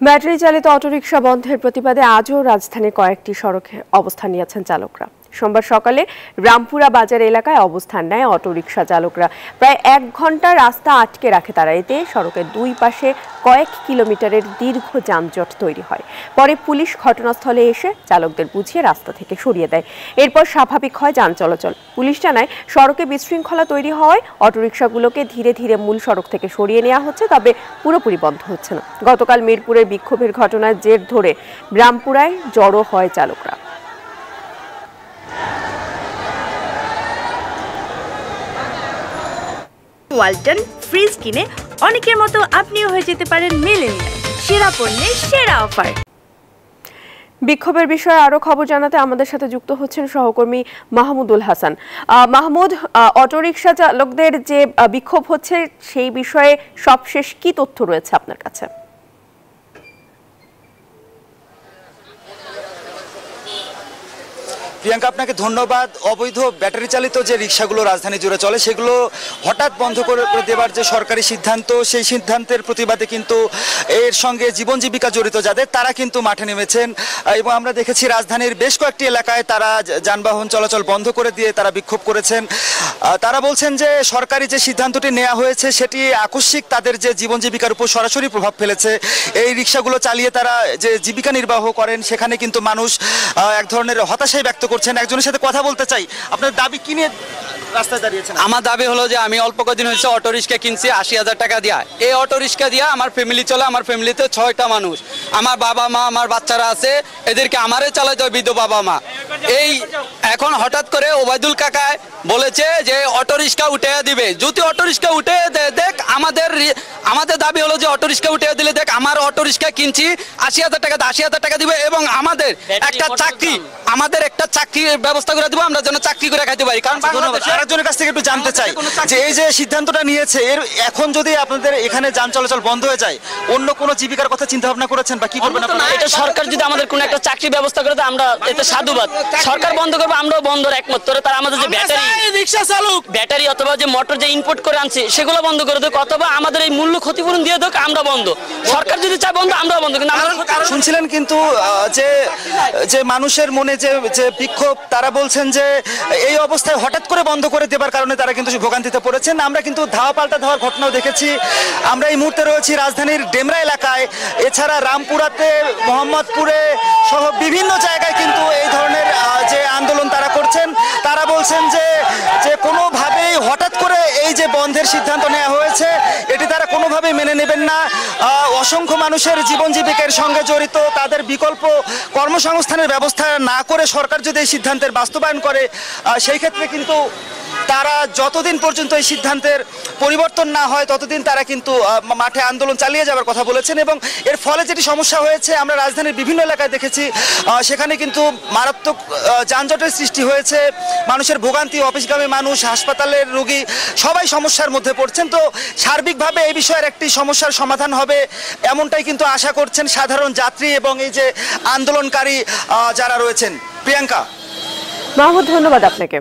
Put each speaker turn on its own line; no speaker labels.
Battery চালিত autorickshaw বন্ধের প্রতিবাদে আজও রাজধানীর কয়েকটি সড়কে অবস্থান নিয়েছেন চালকরা। সোমবার সকালে রামপুরা বাজার এলাকায় অবস্থান নেয় অটোরিকশা চালকরা। প্রায় 1 ঘন্টা রাস্তা আটকে রাখে তারা। এতে সড়কের দুই পাশে কয়েক কিলোমিটারের দীর্ঘ যানজট তৈরি হয়। পরে পুলিশ ঘটনাস্থলে এসে চালকদের বুঝিয়ে রাস্তা থেকে সরিয়ে দেয়। এরপর স্বাভাবিক হয় যান চলাচল। পুলিশ জানায়, সড়কে বিশৃঙ্খলা তৈরি হওয়ায় অটোরিকশাগুলোকে ধীরে ধীরে মূল সড়ক থেকে সরিয়ে নেওয়া হচ্ছে, তবে পুরোপুরি বন্ধ হচ্ছে না। গতকাল মিরপুরের বিক্ষোভের ঘটনার জের ধরে রামপুরায় জড়ো হয় চালকরা।
ওয়ালটন ফ্রিজ কিনে অনেকের মতো আপনিও হয়ে যেতে পারেন মিলেনিয়াল। সেরা পণ্যের সেরা অফার।
বিক্ষোভের বিষয়ে আরো খবর জানাতে আমাদের সাথে যুক্ত হচ্ছেন সহকর্মী মাহমুদুল হাসান। মাহমুদ, অটোরিকশা চালকদের যে বিক্ষোভ হচ্ছে সেই বিষয়ে সবশেষ কি তথ্য রয়েছে আপনার কাছে?
প্রিয়াঙ্কা, আপনাকে ধন্যবাদ। অবৈধ ব্যাটারি চালিত যে রিক্সাগুলো রাজধানী জুড়ে চলে সেগুলো হঠাৎ বন্ধ করে দেওয়ার যে সরকারি সিদ্ধান্ত, সেই সিদ্ধান্তের প্রতিবাদে কিন্তু এর সঙ্গে জীবন জীবিকা জড়িত যাদের, তারা কিন্তু মাঠে নেমেছেন। এবং আমরা দেখেছি রাজধানীর বেশ কয়েকটি এলাকায় তারা যানবাহন চলাচল বন্ধ করে দিয়ে তারা বিক্ষোভ করেছেন। তারা বলছেন যে সরকারি যে সিদ্ধান্তটি নেওয়া হয়েছে সেটি আকস্মিক তাদের যে জীবন জীবিকার উপর সরাসরি প্রভাব ফেলেছে। এই রিক্সাগুলো চালিয়ে তারা যে জীবিকা নির্বাহ করেন সেখানে কিন্তু মানুষ এক ধরনের হতাশাই ব্যক্ত করছেন। একজনের সাথে কথা বলতে চাই। আপনার দাবি কি নিয়ে রাস্তায় দাঁড়িয়েছেন?
আমার দাবি হলো যে আমি অল্প কদিন হয়েছে অটো রিক্সা কিনছি 80,000 টাকা দিয়া। এই অটো রিক্সা দিয়া আমার ফ্যামিলি চলে। আমার ফ্যামিলিতে 6টা মানুষ, আমার বাবা মা, আমার বাচ্চারা আছে। এদেরকে আমারে চালাইতে হয়, বৃদ্ধ বাবা মা। এই এখন হঠাৎ করে ওবায়দুল কাকায় বলেছে যে অটো রিক্সা উঠে দিবে। যদি অটো রিক্সা উঠে দেখ, আমাদের দাবি হলো যে অটো রিক্সা উঠে দিলে দেখ, আমার অটো রিক্সা কিনছি 80,000 টাকা, 80,000 টাকা দিবে এবং আমাদের একটা চাকরির ব্যবস্থা করে দিব, আমরা যেন চাকরি করে খাইতে পারি। কারণ
আরেকজনের কাছ থেকে একটু জানতে চাই যে এই যে সিদ্ধান্তটা নিয়েছে, এর এখন যদি আপনাদের এখানে যান চলাচল বন্ধ হয়ে যায়, অন্য কোনো জীবিকার কথা চিন্তা ভাবনা করেছেন বা কি করবেন আপনারা?
এটা সরকার যদি আমাদের কোনো একটা চাকরি ব্যবস্থা করে দেয় আমরা এতে সাধুবাদ। সরকার বন্ধ করবে, আমরাও বন্ধর একমত। তারা আমাদের যে ব্যাটারি অথবা যে মোটর যে ইনপুট করে আনছে সেগুলো বন্ধ করে দেখ, অথবা আমাদের এই মূল্য ক্ষতিপূরণ দিয়ে দেখ, আমরা বন্ধ। সরকার যদি চায় বন্ধ, আমরাও বন্ধ। কিন্তু
শুনছিলেন কিন্তু যে মানুষের মনে যে বিক্ষোভ, তারা বলছেন যে এই অবস্থায় হঠাৎ করে বন্ধ করে দেবার কারণে তারা কিন্তু ভোগান্তিতে পড়েছেন। আমরা কিন্তু ধাওয়া পাল্টা ধাওয়ার ঘটনাও দেখেছি। আমরা এই মুহূর্তে রয়েছি রাজধানীর ডেমরা এলাকায়। এছাড়া রামপুরাতে, মোহাম্মদপুরে সহ বিভিন্ন জায়গায় কিন্তু এই ধরনের যে আন্দোলন তারা করছেন। তারা বলছেন যে কোনোভাবেই হঠাৎ করে এই যে বন্ধের সিদ্ধান্ত নেওয়া হয়েছে এটি তারা কোনোভাবেই মেনে নেবেন না। অসংখ্য মানুষের জীবন জীবিকার সঙ্গে জড়িত, তাদের বিকল্প কর্মসংস্থানের ব্যবস্থা না করে সরকার যদি এই সিদ্ধান্তের বাস্তবায়ন করে, সেই ক্ষেত্রে কিন্তু তারা যতদিন পর্যন্ত এই সিদ্ধান্তের পরিবর্তন না হয় ততদিন তারা কিন্তু মাঠে আন্দোলন চালিয়ে যাওয়ার কথা বলেছেন। এবং এর ফলে যেটি সমস্যা হয়েছে, আমরা রাজধানীর বিভিন্ন এলাকায় দেখেছি, সেখানে কিন্তু মারাত্মক যানজটের সৃষ্টি হয়েছে। মানুষের ভোগান্তি, অফিসগামী মানুষ, হাসপাতালের রোগী সবাই সমস্যার মধ্যে পড়ছেন। তো সার্বিকভাবে এই বিষয়ের একটি সমস্যার সমাধান হবে এমনটাই কিন্তু আশা করছেন সাধারণ যাত্রী এবং এই যে আন্দোলনকারী যারা রয়েছেন। প্রিয়াঙ্কা।
মাহমুদ, ধন্যবাদ আপনাকে।